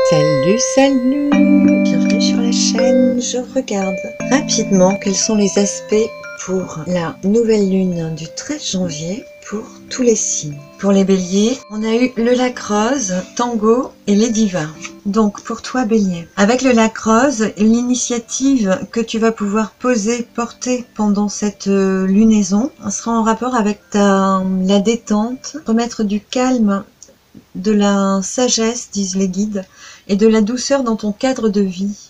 Salut, salut! Bienvenue sur la chaîne. Je regarde rapidement quels sont les aspects pour la nouvelle lune du 13 janvier pour tous les signes. Pour les béliers, on a eu le lac rose, tango et les divas. Donc pour toi bélier, avec le lac rose, l'initiative que tu vas pouvoir porter pendant cette lunaison sera en rapport avec la détente, remettre du calme, de la sagesse, disent les guides, et de la douceur dans ton cadre de vie.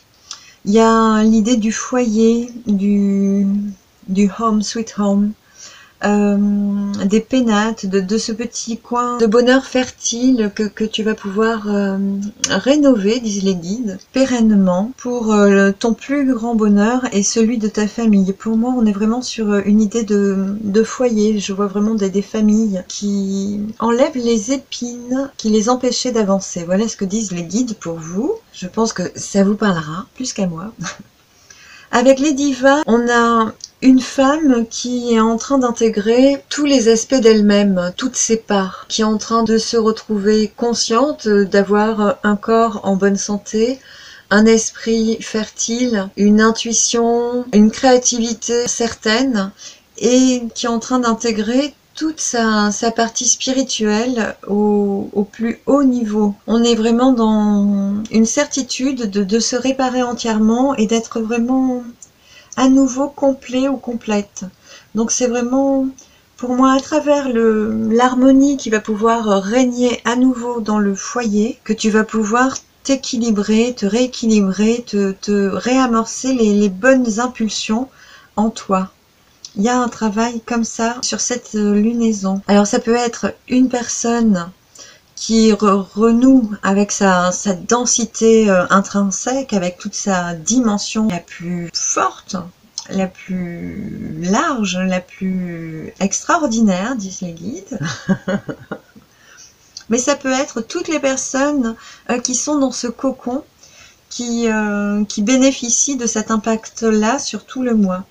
Il y a l'idée du foyer, du home, sweet home, des pénates, de ce petit coin de bonheur fertile que tu vas pouvoir rénover, disent les guides, pérennement, pour ton plus grand bonheur et celui de ta famille. Pour moi, on est vraiment sur une idée de foyer. Je vois vraiment des familles qui enlèvent les épines qui les empêchaient d'avancer. Voilà ce que disent les guides pour vous. Je pense que ça vous parlera, plus qu'à moi. Avec les divas, on a une femme qui est en train d'intégrer tous les aspects d'elle-même, toutes ses parts, qui est en train de se retrouver consciente d'avoir un corps en bonne santé, un esprit fertile, une intuition, une créativité certaine, et qui est en train d'intégrer toute sa partie spirituelle au plus haut niveau. On est vraiment dans une certitude de se réparer entièrement et d'être vraiment à nouveau complet ou complète. Donc c'est vraiment, pour moi, à travers l'harmonie qui va pouvoir régner à nouveau dans le foyer, que tu vas pouvoir t'équilibrer, te rééquilibrer, te réamorcer les bonnes impulsions en toi. Il y a un travail comme ça sur cette lunaison. Alors ça peut être une personne qui renoue avec sa densité intrinsèque, avec toute sa dimension la plus forte, la plus large, la plus extraordinaire, disent les guides. Mais ça peut être toutes les personnes qui sont dans ce cocon, qui bénéficient de cet impact-là sur tout le mois.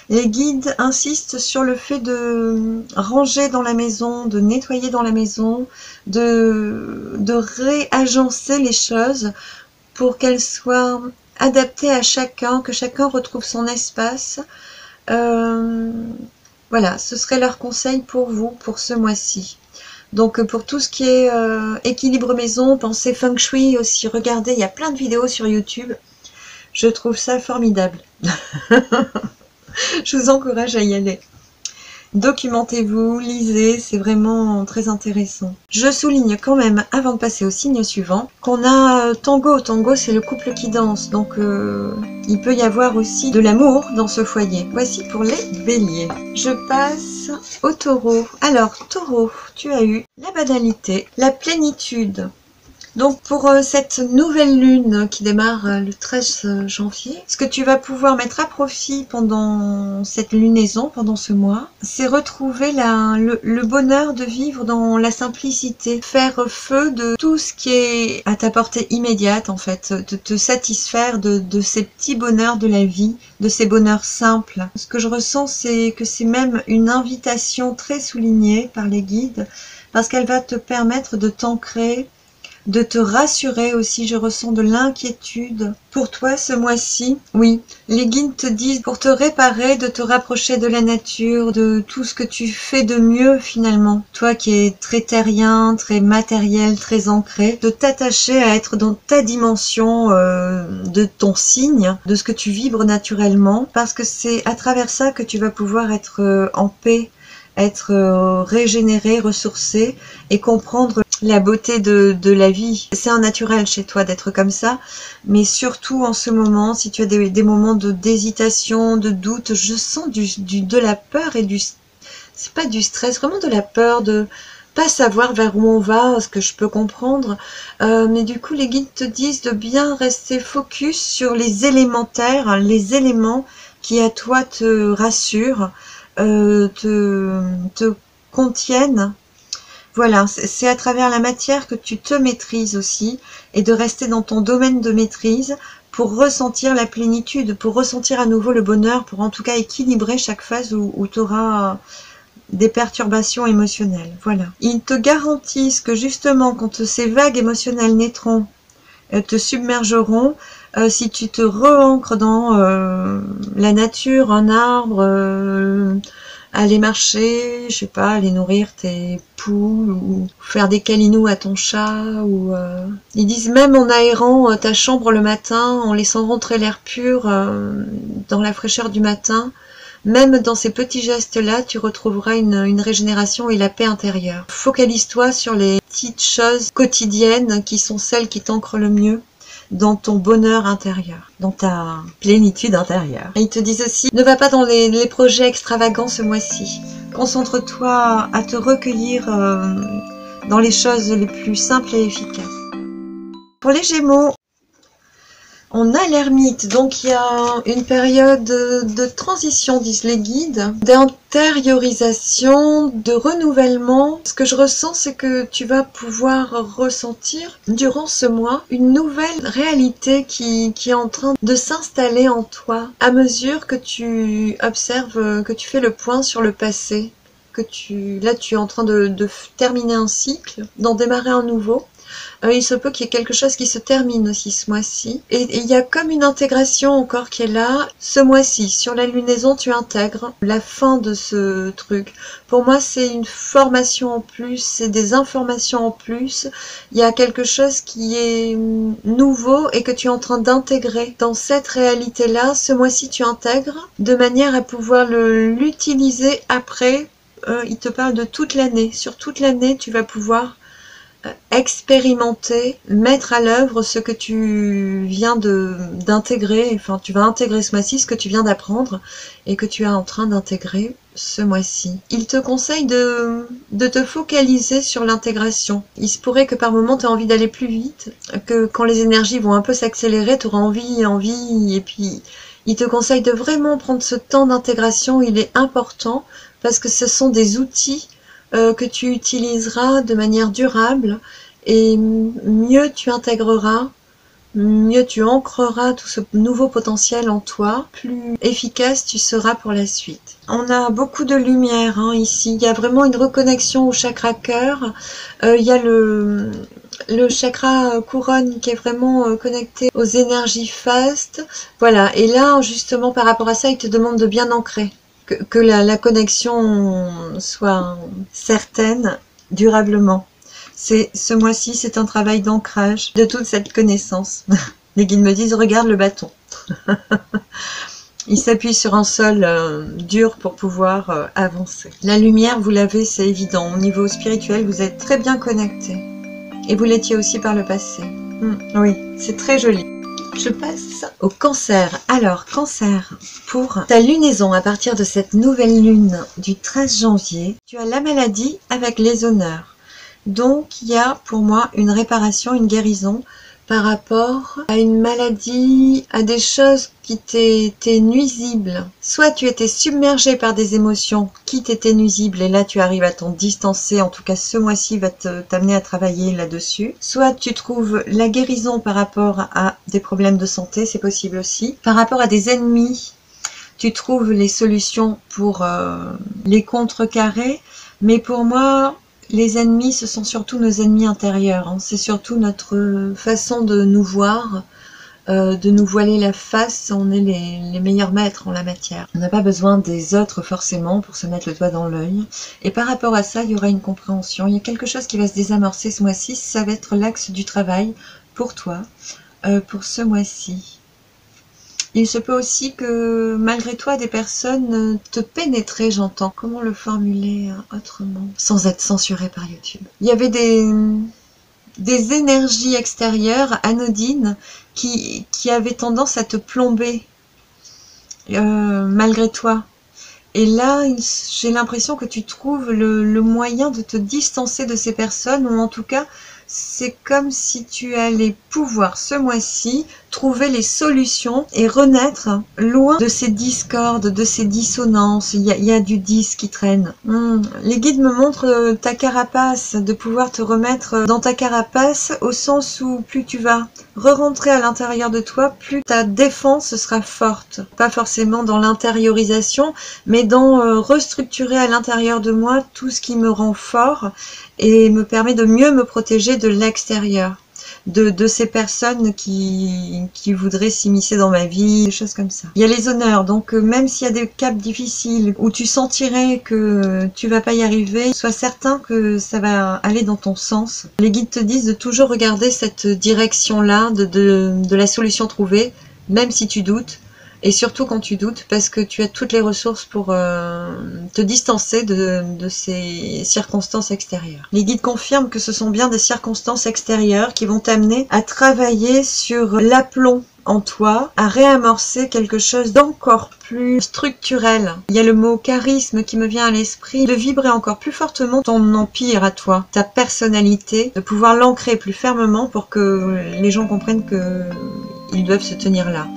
Les guides insistent sur le fait de ranger dans la maison, de nettoyer dans la maison, de réagencer les choses pour qu'elles soient adaptées à chacun, que chacun retrouve son espace. Voilà, ce serait leur conseil pour vous, pour ce mois-ci. Donc pour tout ce qui est équilibre maison, pensez feng shui aussi, regardez, il y a plein de vidéos sur YouTube. Je trouve ça formidable. Je vous encourage à y aller. Documentez-vous, lisez, c'est vraiment très intéressant. Je souligne quand même, avant de passer au signe suivant, qu'on a tango. Tango, c'est le couple qui danse, donc il peut y avoir aussi de l'amour dans ce foyer. Voici pour les béliers. Je passe au taureau. Alors, taureau, tu as eu la banalité, la plénitude. Donc pour cette nouvelle lune qui démarre le 13 janvier, ce que tu vas pouvoir mettre à profit pendant cette lunaison, pendant ce mois, c'est retrouver le bonheur de vivre dans la simplicité, faire feu de tout ce qui est à ta portée immédiate en fait, de te satisfaire de ces petits bonheurs de la vie, de ces bonheurs simples. Ce que je ressens, c'est que c'est même une invitation très soulignée par les guides, parce qu'elle va te permettre de t'ancrer, de te rassurer aussi. Je ressens de l'inquiétude pour toi ce mois-ci. Oui, les guides te disent pour te réparer, de te rapprocher de la nature, de tout ce que tu fais de mieux finalement. Toi qui es très terrien, très matériel, très ancré, de t'attacher à être dans ta dimension de ton signe, de ce que tu vibres naturellement, parce que c'est à travers ça que tu vas pouvoir être en paix, être régénéré, ressourcé et comprendre la beauté de la vie. C'est un naturel chez toi d'être comme ça, mais surtout en ce moment, si tu as des moments d'hésitation, de doute, je sens de la peur et c'est pas du stress, vraiment de la peur de pas savoir vers où on va, ce que je peux comprendre, mais du coup les guides te disent de bien rester focus sur les élémentaires, les éléments qui à toi te rassurent, te contiennent. Voilà, c'est à travers la matière que tu te maîtrises aussi, et de rester dans ton domaine de maîtrise pour ressentir la plénitude, pour ressentir à nouveau le bonheur, pour en tout cas équilibrer chaque phase où tu auras des perturbations émotionnelles. Voilà. Ils te garantissent que justement, quand ces vagues émotionnelles naîtront, te submergeront si tu te re-ancres dans la nature, un arbre, aller marcher, je sais pas, aller nourrir tes poules ou faire des câlinous à ton chat. Ou ils disent même en aérant ta chambre le matin, en laissant rentrer l'air pur dans la fraîcheur du matin. Même dans ces petits gestes-là, tu retrouveras une régénération et la paix intérieure. Focalise-toi sur les petites choses quotidiennes qui sont celles qui t'ancrent le mieux dans ton bonheur intérieur, dans ta plénitude intérieure. Et ils te disent aussi, ne va pas dans les projets extravagants ce mois-ci. Concentre-toi à te recueillir dans les choses les plus simples et efficaces. Pour les Gémeaux, on a l'ermite, donc il y a une période de transition, disent les guides, d'intériorisation, de renouvellement. Ce que je ressens, c'est que tu vas pouvoir ressentir durant ce mois une nouvelle réalité qui est en train de s'installer en toi à mesure que tu observes, que tu fais le point sur le passé, là tu es en train de terminer un cycle, d'en démarrer un nouveau. Il se peut qu'il y ait quelque chose qui se termine aussi ce mois-ci. Et il y a comme une intégration encore qui est là. Ce mois-ci, sur la lunaison, tu intègres la fin de ce truc. Pour moi, c'est une formation en plus, c'est des informations en plus. Il y a quelque chose qui est nouveau et que tu es en train d'intégrer dans cette réalité-là. Ce mois-ci, tu intègres de manière à pouvoir l'utiliser après. Il te parle de toute l'année. Sur toute l'année, tu vas pouvoir expérimenter, mettre à l'œuvre ce que tu viens d'intégrer, enfin tu vas intégrer ce mois-ci, ce que tu viens d'apprendre et que tu es en train d'intégrer ce mois-ci. Il te conseille de te focaliser sur l'intégration. Il se pourrait que par moment tu aies envie d'aller plus vite, que quand les énergies vont un peu s'accélérer, tu auras envie, et puis il te conseille de vraiment prendre ce temps d'intégration, il est important parce que ce sont des outils que tu utiliseras de manière durable et mieux tu intégreras, mieux tu ancreras tout ce nouveau potentiel en toi, plus efficace tu seras pour la suite. On a beaucoup de lumière ici, il y a vraiment une reconnexion au chakra cœur, il y a le chakra couronne qui est vraiment connecté aux énergies fastes. Voilà, et là justement par rapport à ça, il te demande de bien ancrer. Que la connexion soit certaine, durablement. Ce mois-ci, c'est un travail d'ancrage de toute cette connaissance. Les guides me disent, regarde le bâton. Il s'appuie sur un sol dur pour pouvoir avancer. La lumière, vous l'avez, c'est évident. Au niveau spirituel, vous êtes très bien connecté. Et vous l'étiez aussi par le passé. Oui, c'est très joli. Je passe au cancer. Alors, cancer, pour ta lunaison à partir de cette nouvelle lune du 13 janvier, tu as la maladie avec les honneurs. Donc, il y a pour moi une réparation, une guérison par rapport à une maladie, à des choses qui t'étaient nuisibles. Soit tu étais submergé par des émotions qui t'étaient nuisibles et là tu arrives à t'en distancer, en tout cas ce mois-ci va t'amener à travailler là-dessus. Soit tu trouves la guérison par rapport à des problèmes de santé, c'est possible aussi. Par rapport à des ennemis, tu trouves les solutions pour les contrecarrer, mais pour moi, les ennemis, ce sont surtout nos ennemis intérieurs. C'est surtout notre façon de nous voir, de nous voiler la face. On est les meilleurs maîtres en la matière. On n'a pas besoin des autres forcément pour se mettre le doigt dans l'œil. Et par rapport à ça, il y aura une compréhension. Il y a quelque chose qui va se désamorcer ce mois-ci. Ça va être l'axe du travail pour toi, pour ce mois-ci. Il se peut aussi que, malgré toi, des personnes te pénétraient, j'entends. Comment le formuler autrement, sans être censuré par YouTube? Il y avait des énergies extérieures, anodines, qui avaient tendance à te plomber, malgré toi. Et là, j'ai l'impression que tu trouves le moyen de te distancer de ces personnes, ou en tout cas, c'est comme si tu allais pouvoir ce mois-ci trouver les solutions et renaître loin de ces discordes, de ces dissonances. Il y a du 10 qui traîne. Les guides me montrent ta carapace, de pouvoir te remettre dans ta carapace au sens où plus tu vas re-rentrer à l'intérieur de toi, plus ta défense sera forte. Pas forcément dans l'intériorisation, mais dans restructurer à l'intérieur de moi tout ce qui me rend fort et me permet de mieux me protéger de l'extérieur. de ces personnes qui voudraient s'immiscer dans ma vie, des choses comme ça. Il y a les honneurs, donc même s'il y a des caps difficiles où tu sentirais que tu vas pas y arriver, sois certain que ça va aller dans ton sens. Les guides te disent de toujours regarder cette direction-là, de la solution trouvée, même si tu doutes. Et surtout quand tu doutes, parce que tu as toutes les ressources pour te distancer de ces circonstances extérieures. Les guides confirment que ce sont bien des circonstances extérieures qui vont t'amener à travailler sur l'aplomb en toi, à réamorcer quelque chose d'encore plus structurel. Il y a le mot charisme qui me vient à l'esprit, de vibrer encore plus fortement ton empire à toi, ta personnalité, de pouvoir l'ancrer plus fermement pour que les gens comprennent qu'ils doivent se tenir là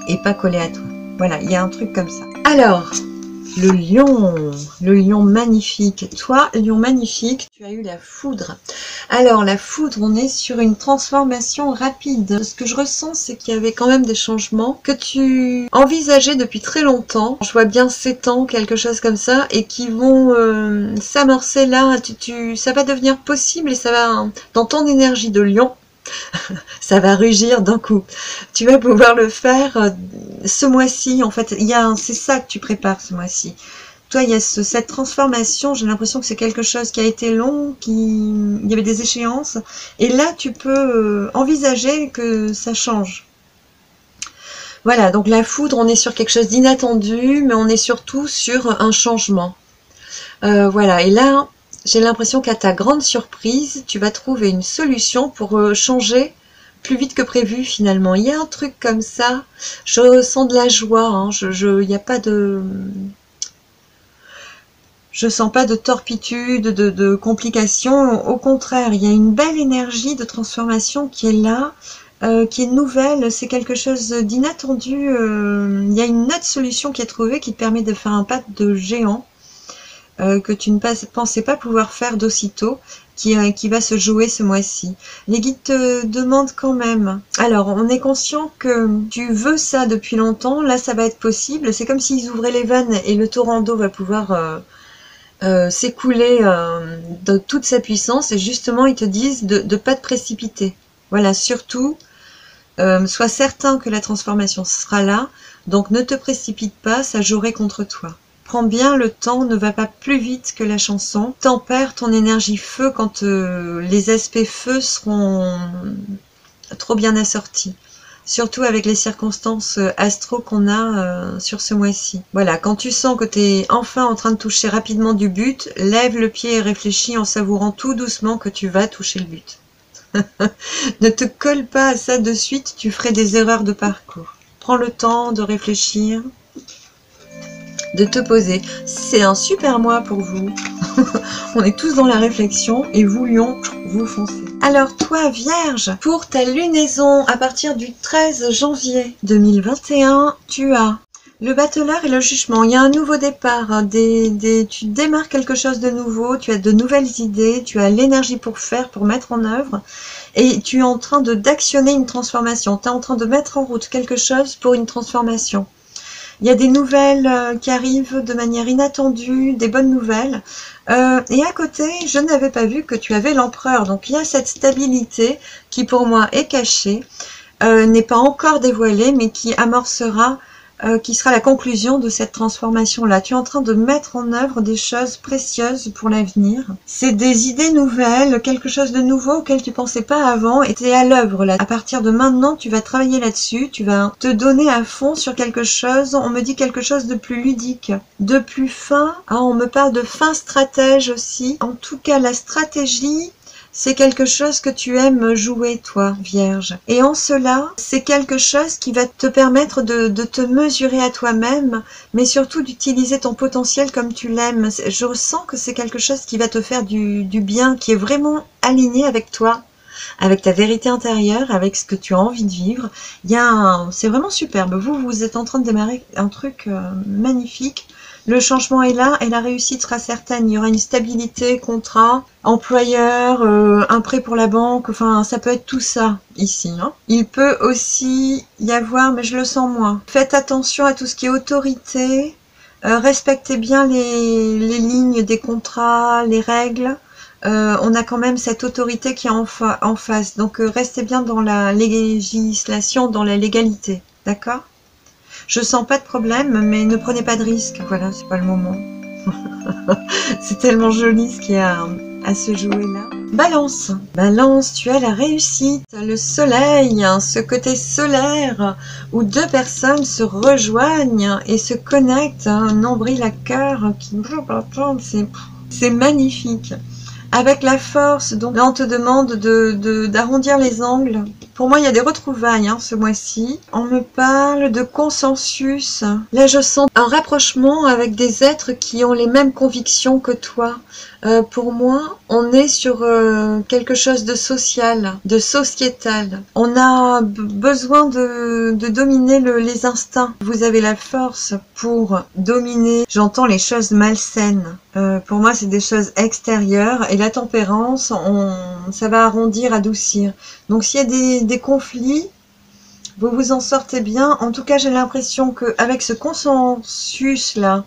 et pas coller à toi. Voilà, il y a un truc comme ça. Alors, le lion magnifique. Toi, lion magnifique, tu as eu la foudre. Alors, la foudre, on est sur une transformation rapide. Ce que je ressens, c'est qu'il y avait quand même des changements que tu envisageais depuis très longtemps. Je vois bien 7 ans, quelque chose comme ça, et qui vont s'amorcer là. Ça va devenir possible et ça va, dans ton énergie de lion, ça va rugir d'un coup. Tu vas pouvoir le faire ce mois-ci. En fait, c'est ça que tu prépares ce mois-ci. Toi, il y a cette transformation. J'ai l'impression que c'est quelque chose qui a été long, il y avait des échéances. Et là, tu peux envisager que ça change. Voilà, donc la foudre, on est sur quelque chose d'inattendu, mais on est surtout sur un changement. Voilà, et là, j'ai l'impression qu'à ta grande surprise, tu vas trouver une solution pour changer plus vite que prévu finalement. Il y a un truc comme ça, je ressens de la joie, hein. Il n'y a pas de... Je sens pas de torpitude, de complications. Au contraire, il y a une belle énergie de transformation qui est là, qui est nouvelle. C'est quelque chose d'inattendu. Il y a une autre solution qui est trouvée qui te permet de faire un pas de géant. Que tu ne pensais pas pouvoir faire d'aussitôt, qui va se jouer ce mois-ci. Les guides te demandent quand même. Alors, on est conscient que tu veux ça depuis longtemps, là ça va être possible. C'est comme s'ils ouvraient les vannes et le torrent d'eau va pouvoir s'écouler de toute sa puissance, et justement ils te disent de ne pas te précipiter. Voilà, surtout, sois certain que la transformation sera là, donc ne te précipite pas, ça jouerait contre toi. Prends bien le temps, ne va pas plus vite que la chanson. Tempère ton énergie feu quand les aspects feu seront trop bien assortis. Surtout avec les circonstances astro qu'on a sur ce mois-ci. Voilà, quand tu sens que tu es enfin en train de toucher rapidement du but, lève le pied et réfléchis en savourant tout doucement que tu vas toucher le but. Ne te colle pas à ça de suite, tu ferais des erreurs de parcours. Prends le temps de réfléchir, de te poser. C'est un super mois pour vous. On est tous dans la réflexion et vous, Lion, vous foncez. Alors toi, Vierge, pour ta lunaison à partir du 13 janvier 2021, tu as le battleur et le jugement. Il y a un nouveau départ, hein, tu démarres quelque chose de nouveau, tu as de nouvelles idées, tu as l'énergie pour faire, pour mettre en œuvre. Et tu es en train d'actionner une transformation. Tu es en train de mettre en route quelque chose pour une transformation. Il y a des nouvelles qui arrivent de manière inattendue, des bonnes nouvelles. Et à côté, je n'avais pas vu que tu avais l'empereur. Donc il y a cette stabilité qui pour moi est cachée, n'est pas encore dévoilée, mais qui amorcera, qui sera la conclusion de cette transformation-là. Tu es en train de mettre en œuvre des choses précieuses pour l'avenir. C'est des idées nouvelles, quelque chose de nouveau auquel tu pensais pas avant, et tu es à l'œuvre là. À partir de maintenant, tu vas travailler là-dessus, tu vas te donner à fond sur quelque chose. On me dit quelque chose de plus ludique, de plus fin. Ah, on me parle de fin stratège aussi. En tout cas, la stratégie, c'est quelque chose que tu aimes jouer, toi, Vierge. Et en cela, c'est quelque chose qui va te permettre de te mesurer à toi-même, mais surtout d'utiliser ton potentiel comme tu l'aimes. Je sens que c'est quelque chose qui va te faire du bien, qui est vraiment aligné avec toi, avec ta vérité intérieure, avec ce que tu as envie de vivre. C'est vraiment superbe. Vous êtes en train de démarrer un truc magnifique. Le changement est là et la réussite sera certaine. Il y aura une stabilité, contrat, employeur, un prêt pour la banque. Enfin, ça peut être tout ça ici. Hein. Il peut aussi y avoir, mais je le sens moins. Faites attention à tout ce qui est autorité. Respectez bien les lignes des contrats, les règles. on a quand même cette autorité qui est en face. Donc restez bien dans la législation, dans la légalité, d'accord? Je sens pas de problème, mais ne prenez pas de risques. Voilà, c'est pas le moment. C'est tellement joli ce qu'il y a à se jouer là. Balance. Balance, tu as la réussite, le soleil, ce côté solaire où deux personnes se rejoignent et se connectent, un nombril à cœur qui... C'est magnifique. Avec la force, donc là on te demande d'arrondir les angles. Pour moi il y a des retrouvailles ce mois-ci. On me parle de consensus. Là je sens un rapprochement avec des êtres qui ont les mêmes convictions que toi. Pour moi, on est sur quelque chose de social, de sociétal. On a besoin de dominer les instincts. Vous avez la force pour dominer, j'entends les choses malsaines. Pour moi, c'est des choses extérieures. Et la tempérance, ça va arrondir, adoucir. Donc s'il y a des conflits, vous vous en sortez bien. En tout cas, j'ai l'impression qu'avec ce consensus-là,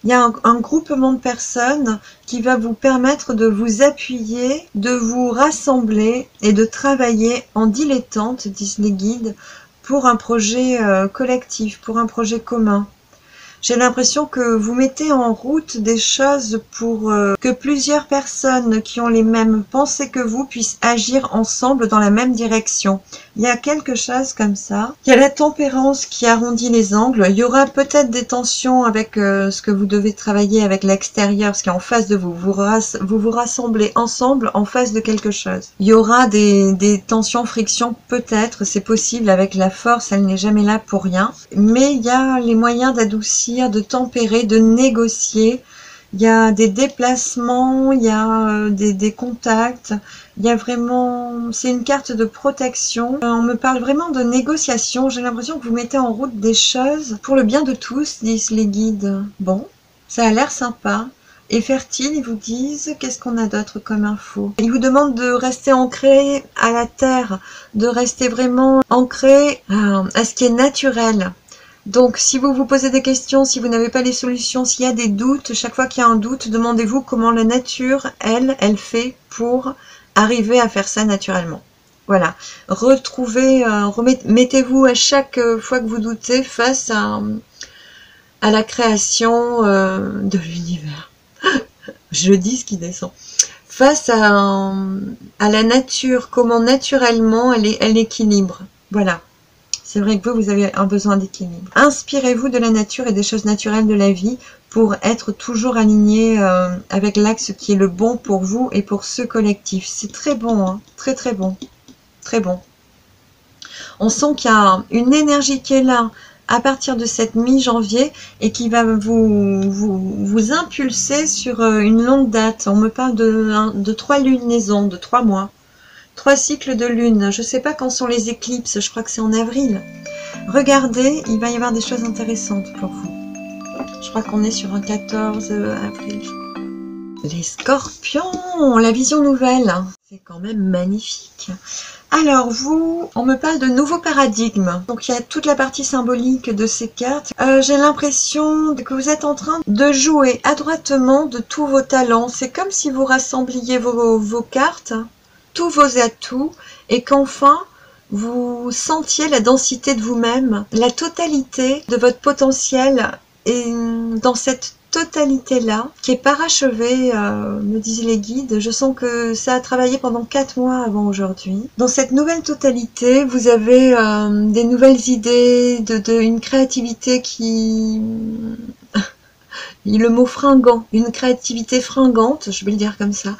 il y a un groupement de personnes qui va vous permettre de vous appuyer, de vous rassembler et de travailler en dilettante, disent les guides, pour un projet collectif, pour un projet commun. J'ai l'impression que vous mettez en route des choses pour que plusieurs personnes qui ont les mêmes pensées que vous puissent agir ensemble dans la même direction. Il y a quelque chose comme ça. Il y a la tempérance qui arrondit les angles. Il y aura peut-être des tensions avec ce que vous devez travailler avec l'extérieur, ce qui est en face de vous. Vous vous rassemblez ensemble en face de quelque chose. Il y aura des tensions, frictions, peut-être. C'est possible avec la force, elle n'est jamais là pour rien. Mais il y a les moyens d'adoucir, de tempérer, de négocier. Il y a des déplacements, il y a des contacts, il y a vraiment... C'est une carte de protection. On me parle vraiment de négociation. J'ai l'impression que vous mettez en route des choses pour le bien de tous, disent les guides. Bon, ça a l'air sympa. Et fertile, ils vous disent, qu'est-ce qu'on a d'autre comme info? Ils vous demandent de rester ancré à la terre, de rester vraiment ancré à ce qui est naturel. Donc, si vous vous posez des questions, si vous n'avez pas les solutions, s'il y a des doutes, chaque fois qu'il y a un doute, demandez-vous comment la nature, elle fait pour arriver à faire ça naturellement. Voilà. Retrouvez, mettez-vous à chaque fois que vous doutez face à la création de l'univers. Je dis ce qui descend. Face à la nature, comment naturellement elle équilibre. Voilà. C'est vrai que vous avez un besoin d'équilibre. Inspirez-vous de la nature et des choses naturelles de la vie pour être toujours aligné avec l'axe qui est le bon pour vous et pour ce collectif. C'est très bon, hein, très très bon. Très bon. On sent qu'il y a une énergie qui est là à partir de cette mi-janvier et qui va vous impulser sur une longue date. On me parle de 3 lunaisons, de 3 mois. 3 cycles de lune. Je ne sais pas quand sont les éclipses, je crois que c'est en avril. Regardez, il va y avoir des choses intéressantes pour vous. Je crois qu'on est sur un 14 avril. Les scorpions, la vision nouvelle. C'est quand même magnifique. Alors vous, on me parle de nouveaux paradigmes. Donc il y a toute la partie symbolique de ces cartes. J'ai l'impression que vous êtes en train de jouer adroitement de tous vos talents. C'est comme si vous rassembliez vos cartes, tous vos atouts, et qu'enfin vous sentiez la densité de vous-même, la totalité de votre potentiel, et dans cette totalité-là, qui est parachevée, me disent les guides, je sens que ça a travaillé pendant 4 mois avant aujourd'hui. Dans cette nouvelle totalité, vous avez des nouvelles idées, une créativité qui... le mot fringant, une créativité fringante, je vais le dire comme ça,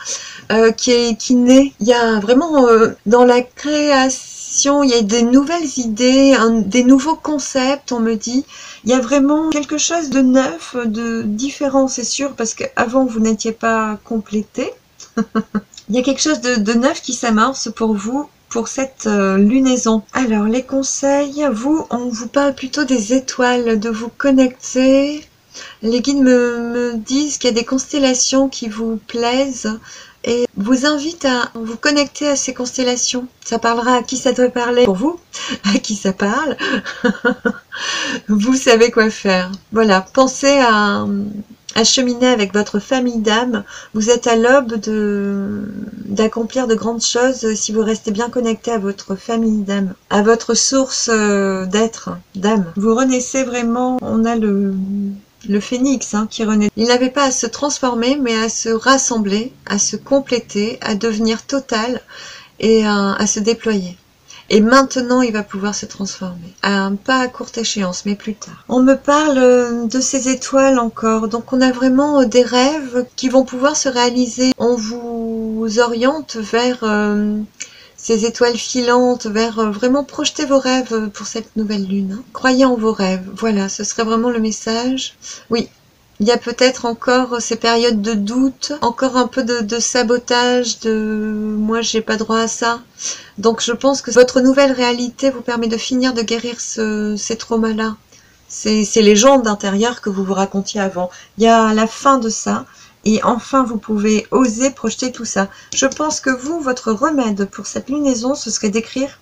qui naît. Il y a vraiment dans la création, il y a des nouvelles idées, des nouveaux concepts, on me dit. Il y a vraiment quelque chose de neuf, de différent, c'est sûr, parce qu'avant vous n'étiez pas complété. Il y a quelque chose de neuf qui s'amorce pour vous, pour cette lunaison. Alors, les conseils, on vous parle plutôt des étoiles, de vous connecter. Les guides me disent qu'il y a des constellations qui vous plaisent et vous invitent à vous connecter à ces constellations. Ça parlera à qui ça doit parler pour vous, à qui ça parle. Vous savez quoi faire. Voilà, pensez à à cheminer avec votre famille d'âme. Vous êtes à l'aube d'accomplir de grandes choses si vous restez bien connecté à votre famille d'âme, à votre source d'être, d'âme. Vous renaissez vraiment, on a le phénix qui renaît. Il n'avait pas à se transformer, mais à se rassembler, à se compléter, à devenir total et à se déployer. Et maintenant, il va pouvoir se transformer. Pas à courte échéance, mais plus tard. On me parle de ces étoiles encore. Donc, on a vraiment des rêves qui vont pouvoir se réaliser. On vous oriente vers ces étoiles filantes, vers vraiment projeter vos rêves pour cette nouvelle lune. Croyez en vos rêves. Voilà, ce serait vraiment le message. Oui. Il y a peut-être encore ces périodes de doute, encore un peu de sabotage, moi j'ai pas droit à ça. Donc je pense que votre nouvelle réalité vous permet de finir de guérir ces traumas-là. Ces légendes intérieures que vous vous racontiez avant. Il y a la fin de ça. Et enfin, vous pouvez oser projeter tout ça. Je pense que vous, votre remède pour cette lunaison, ce serait d'écrire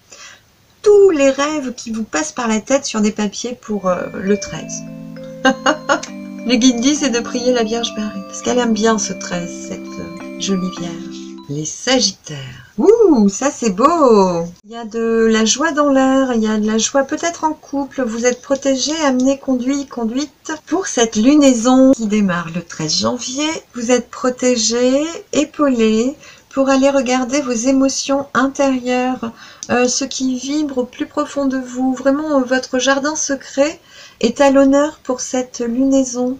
tous les rêves qui vous passent par la tête sur des papiers pour le 13. Le guide dit, c'est de prier la Vierge Marie. Parce qu'elle aime bien ce 13, cette jolie Vierge. Les Sagittaires. Ouh, ça c'est beau. Il y a de la joie dans l'air, il y a de la joie peut-être en couple. Vous êtes protégé, amené, conduit, conduite. Pour cette lunaison qui démarre le 13 janvier, vous êtes protégé, épaulé, pour aller regarder vos émotions intérieures, ce qui vibre au plus profond de vous. Vraiment, votre jardin secret est à l'honneur pour cette lunaison.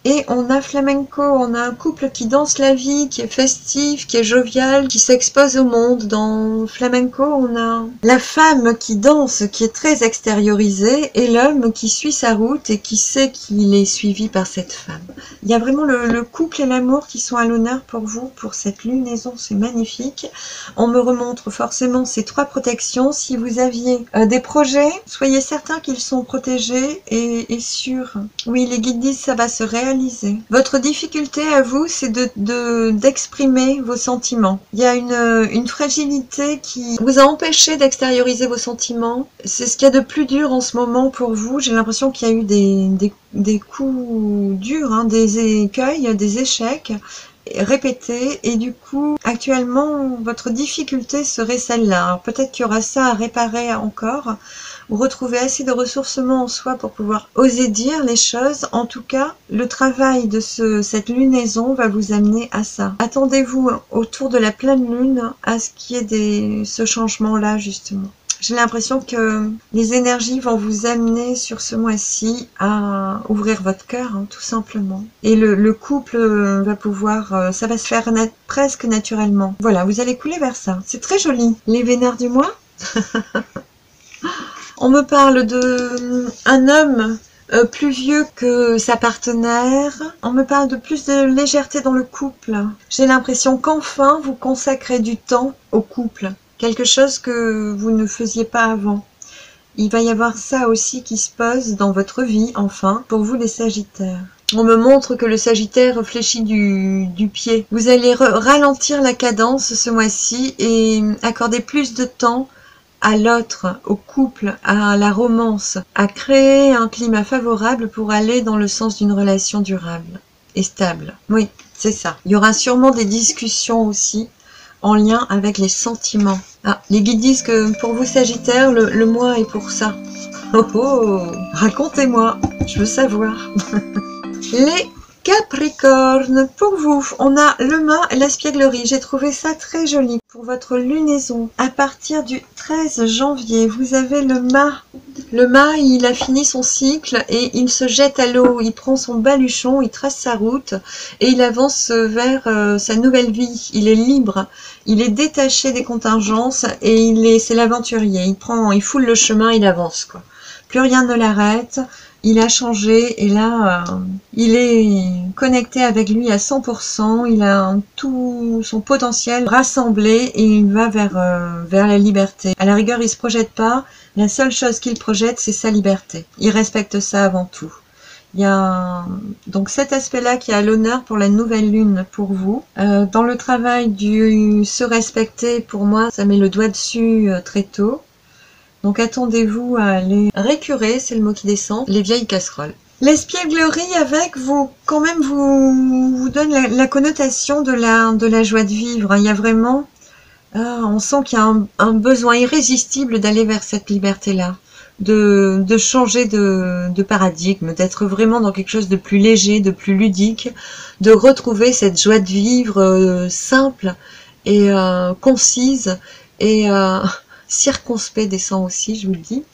Et on a flamenco, on a un couple qui danse la vie, qui est festif, qui est jovial, qui s'expose au monde. Dans flamenco, on a la femme qui danse, qui est très extériorisée, et l'homme qui suit sa route et qui sait qu'il est suivi par cette femme. Il y a vraiment le couple et l'amour qui sont à l'honneur pour vous, pour cette lunaison, c'est magnifique. On me remontre forcément ces 3 protections. Si vous aviez des projets, soyez certains qu'ils sont protégés et sûrs. Oui, les guides disent ça va se réaliser. Votre difficulté à vous, c'est d'exprimer vos sentiments. Il y a une fragilité qui vous a empêché d'extérioriser vos sentiments. C'est ce qu'il y a de plus dur en ce moment pour vous. J'ai l'impression qu'il y a eu des coups durs, des écueils, des échecs répétés, et du coup actuellement votre difficulté serait celle-là. Alors peut-être qu'il y aura ça à réparer encore, ou retrouver assez de ressourcement en soi pour pouvoir oser dire les choses. En tout cas, le travail de cette lunaison va vous amener à ça. Attendez-vous autour de la pleine lune à ce qu'il y ait ce changement-là justement. J'ai l'impression que les énergies vont vous amener sur ce mois-ci à ouvrir votre cœur, tout simplement. Et le couple va pouvoir, ça va se faire presque naturellement. Voilà, vous allez couler vers ça. C'est très joli. Les vénères du mois. On me parle d'un homme plus vieux que sa partenaire. On me parle de plus de légèreté dans le couple. J'ai l'impression qu'enfin vous consacrez du temps au couple. Quelque chose que vous ne faisiez pas avant. Il va y avoir ça aussi qui se pose dans votre vie, enfin, pour vous les Sagittaires. On me montre que le Sagittaire fléchit du pied. Vous allez ralentir la cadence ce mois-ci et accorder plus de temps à l'autre, au couple, à la romance, à créer un climat favorable pour aller dans le sens d'une relation durable et stable. Oui, c'est ça. Il y aura sûrement des discussions aussi en lien avec les sentiments. Ah, les guides disent que pour vous Sagittaire, le mois est pour ça. Oh oh, racontez-moi, je veux savoir. Les Capricorne, pour vous, on a le mât et l'espièglerie. J'ai trouvé ça très joli pour votre lunaison. À partir du 13 janvier, vous avez le mât. Le mât, il a fini son cycle et il se jette à l'eau. Il prend son baluchon, il trace sa route et il avance vers sa nouvelle vie. Il est libre, il est détaché des contingences et c'est l'aventurier. Il foule le chemin, il avance, quoi. Plus rien ne l'arrête. Il a changé et là, il est connecté avec lui à 100%. Il a tout son potentiel rassemblé et il va vers la liberté. À la rigueur, il se projette pas. La seule chose qu'il projette, c'est sa liberté. Il respecte ça avant tout. Il y a donc cet aspect-là qui est à l'honneur pour la nouvelle lune pour vous. Dans le travail du se respecter, pour moi, ça met le doigt dessus très tôt. Donc attendez-vous à aller récurer, c'est le mot qui descend, les vieilles casseroles. L'espièglerie avec vous, quand même, vous donne la connotation de la joie de vivre. Il y a vraiment, on sent qu'il y a un besoin irrésistible d'aller vers cette liberté-là, de changer de paradigme, d'être vraiment dans quelque chose de plus léger, de plus ludique, de retrouver cette joie de vivre simple et concise et circonspect descend aussi, je vous le dis,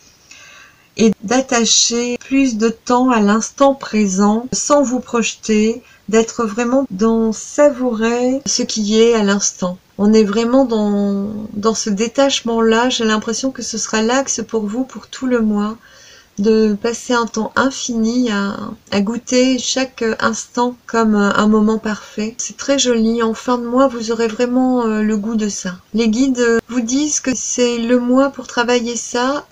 et d'attacher plus de temps à l'instant présent sans vous projeter, d'être vraiment dans savourer ce qui est à l'instant. On est vraiment dans ce détachement-là. J'ai l'impression que ce sera l'axe pour vous pour tout le mois, de passer un temps infini à goûter chaque instant comme un moment parfait. C'est très joli. En fin de mois, vous aurez vraiment le goût de ça. Les guides vous disent que c'est le mois pour travailler ça,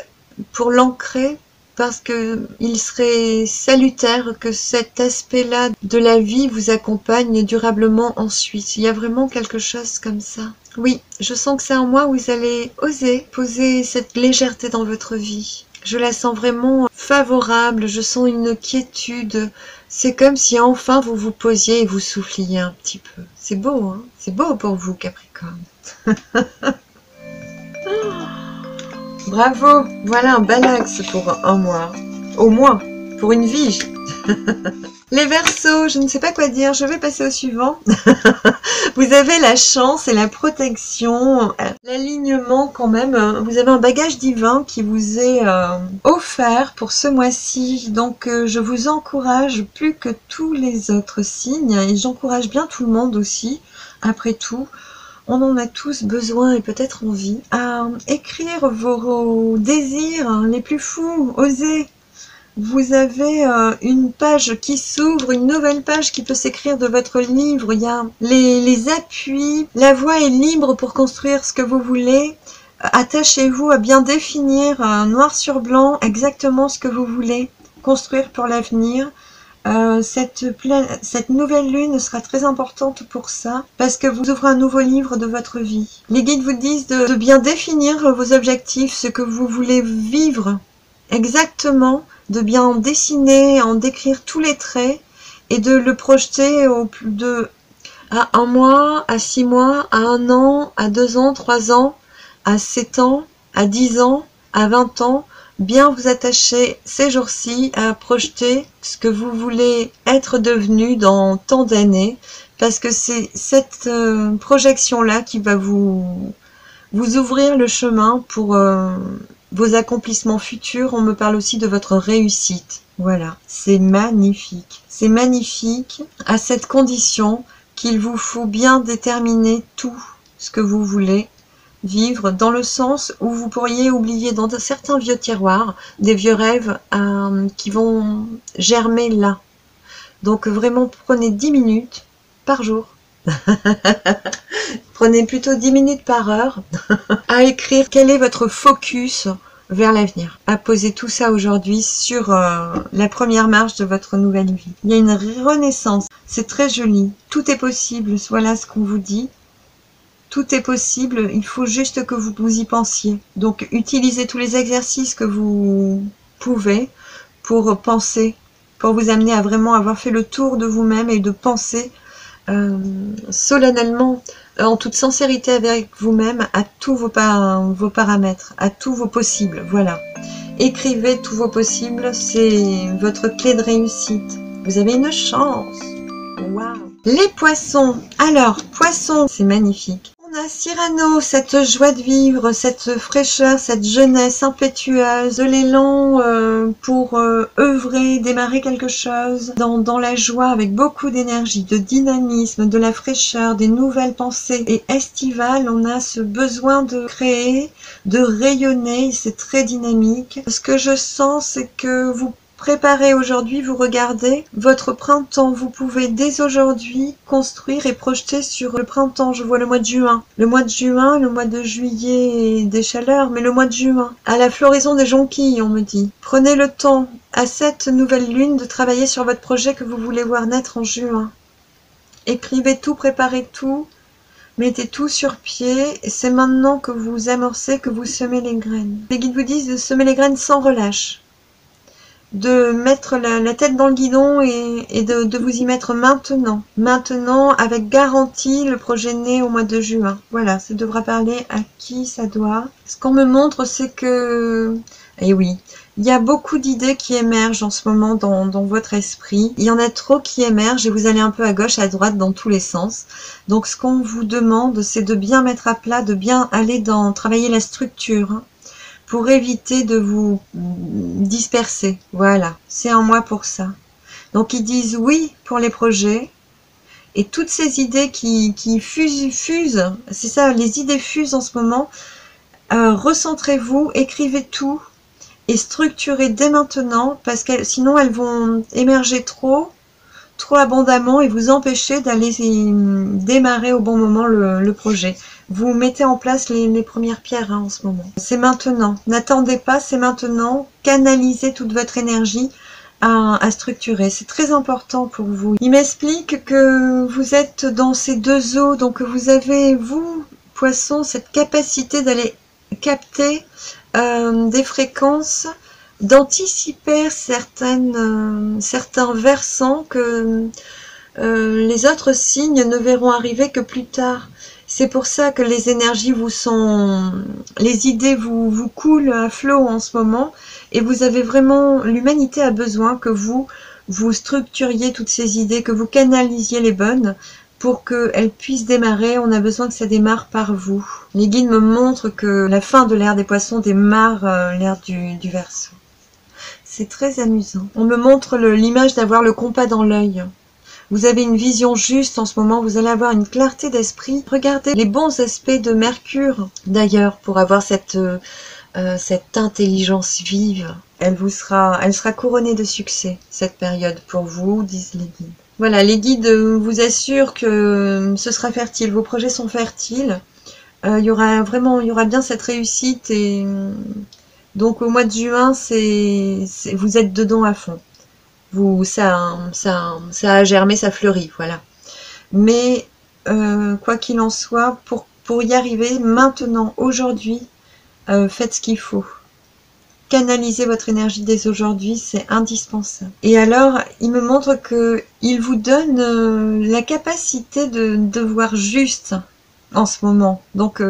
pour l'ancrer, parce que il serait salutaire que cet aspect-là de la vie vous accompagne durablement ensuite. Il y a vraiment quelque chose comme ça. Oui, je sens que c'est un mois où vous allez oser poser cette légèreté dans votre vie. Je la sens vraiment favorable, je sens une quiétude. C'est comme si enfin vous vous posiez et vous souffliez un petit peu. C'est beau, hein? C'est beau pour vous, Capricorne. Bravo, voilà un bel axe pour un mois, au moins, pour une vie. Les Verseaux, je ne sais pas quoi dire, je vais passer au suivant. Vous avez la chance et la protection, l'alignement quand même. Vous avez un bagage divin qui vous est offert pour ce mois-ci. Donc je vous encourage plus que tous les autres signes, et j'encourage bien tout le monde aussi, après tout. On en a tous besoin et peut-être envie à écrire vos désirs les plus fous, osez. Vous avez une page qui s'ouvre, une nouvelle page qui peut s'écrire de votre livre. Il y a les appuis, la voie est libre pour construire ce que vous voulez. Attachez-vous à bien définir noir sur blanc exactement ce que vous voulez construire pour l'avenir. Cette nouvelle lune sera très importante pour ça, parce que vous ouvrez un nouveau livre de votre vie. Les guides vous disent de bien définir vos objectifs, ce que vous voulez vivre exactement, de bien en dessiner, en décrire tous les traits, et de le projeter à 1 mois, à 6 mois, à 1 an, à 2 ans, 3 ans, à 7 ans, à 10 ans, à 20 ans, bien vous attacher ces jours-ci à projeter ce que vous voulez être devenu dans tant d'années, parce que c'est cette projection-là qui va vous ouvrir le chemin pour vos accomplissements futurs. On me parle aussi de votre réussite. Voilà, c'est magnifique. C'est magnifique à cette condition qu'il vous faut bien déterminer tout ce que vous voulez vivre, dans le sens où vous pourriez oublier dans certains vieux tiroirs des vieux rêves qui vont germer là. Donc vraiment, prenez 10 minutes par jour. Prenez plutôt 10 minutes par heure à écrire quel est votre focus vers l'avenir. À poser tout ça aujourd'hui sur la première marche de votre nouvelle vie. Il y a une renaissance. C'est très joli. Tout est possible. Voilà ce qu'on vous dit. Tout est possible, il faut juste que vous y pensiez. Donc, utilisez tous les exercices que vous pouvez pour penser, pour vous amener à vraiment avoir fait le tour de vous-même et de penser solennellement, en toute sincérité avec vous-même, à tous vos paramètres, à tous vos possibles. Voilà. Écrivez tous vos possibles, c'est votre clé de réussite. Vous avez une chance. Waouh! Les poissons. Alors, poissons, c'est magnifique. On a Cyrano, cette joie de vivre, cette fraîcheur, cette jeunesse impétueuse, l'élan pour œuvrer, démarrer quelque chose dans la joie, avec beaucoup d'énergie, de dynamisme, de la fraîcheur, des nouvelles pensées. Et estivale, on a ce besoin de créer, de rayonner, c'est très dynamique. Ce que je sens, c'est que vous préparez aujourd'hui, vous regardez votre printemps. Vous pouvez dès aujourd'hui construire et projeter sur le printemps. Je vois le mois de juin. Le mois de juin, le mois de juillet, des chaleurs, mais le mois de juin. À la floraison des jonquilles, on me dit. Prenez le temps, à cette nouvelle lune, de travailler sur votre projet que vous voulez voir naître en juin. Écrivez tout, préparez tout. Mettez tout sur pied. C'est maintenant que vous amorcez, que vous semez les graines. Les guides vous disent de semer les graines sans relâche. de mettre la tête dans le guidon et de vous y mettre maintenant. Maintenant, avec garantie, le projet né au mois de juin. Voilà, ça devra parler à qui ça doit. Ce qu'on me montre, c'est que... Eh oui, il y a beaucoup d'idées qui émergent en ce moment dans votre esprit. Il y en a trop qui émergent et vous allez un peu à gauche, à droite, dans tous les sens. Donc ce qu'on vous demande, c'est de bien mettre à plat, de bien aller travailler la structure, hein, pour éviter de vous disperser. Voilà, c'est un mois pour ça. Donc ils disent oui pour les projets. Et toutes ces idées qui fusent, c'est ça, les idées fusent en ce moment. Recentrez-vous, écrivez tout. Et structurer dès maintenant, parce que sinon elles vont émerger trop abondamment et vous empêcher d'aller démarrer au bon moment le projet. Vous mettez en place les premières pierres, hein, en ce moment. C'est maintenant. N'attendez pas, c'est maintenant. Canalisez toute votre énergie à structurer. C'est très important pour vous. Il m'explique que vous êtes dans ces deux eaux, donc vous avez, vous, poisson, cette capacité d'aller capter des fréquences, d'anticiper certains versants que les autres signes ne verront arriver que plus tard. C'est pour ça que les énergies les idées vous coulent à flot en ce moment, et vous avez vraiment, l'humanité a besoin que vous structuriez toutes ces idées, que vous canalisiez les bonnes, pour qu'elles puissent démarrer. On a besoin que ça démarre par vous. Les guides me montrent que la fin de l'ère des poissons démarre l'ère du Verseau. C'est très amusant. On me montre l'image d'avoir le compas dans l'œil. Vous avez une vision juste en ce moment, vous allez avoir une clarté d'esprit. Regardez les bons aspects de Mercure, d'ailleurs, pour avoir cette intelligence vive. Elle sera couronnée de succès, cette période, pour vous, disent les guides. Voilà, les guides vous assurent que ce sera fertile, vos projets sont fertiles. Il y aura bien cette réussite, et donc au mois de juin, vous êtes dedans à fond. Ça a germé, ça fleurit, voilà. Mais quoi qu'il en soit, pour y arriver, maintenant, aujourd'hui, faites ce qu'il faut. Canalisez votre énergie dès aujourd'hui, c'est indispensable. Et alors, il me montre qu'il vous donne la capacité de voir juste en ce moment. Donc,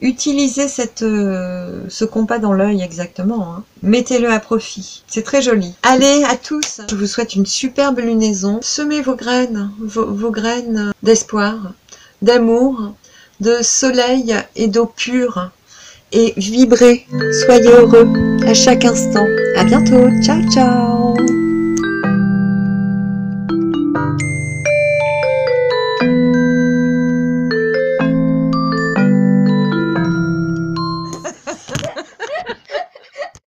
utilisez ce compas dans l'œil exactement, hein. Mettez-le à profit. C'est très joli. Allez, à tous, je vous souhaite une superbe lunaison. Semez vos graines, vos graines d'espoir, d'amour, de soleil et d'eau pure. Et vibrez, soyez heureux à chaque instant. À bientôt, ciao ciao.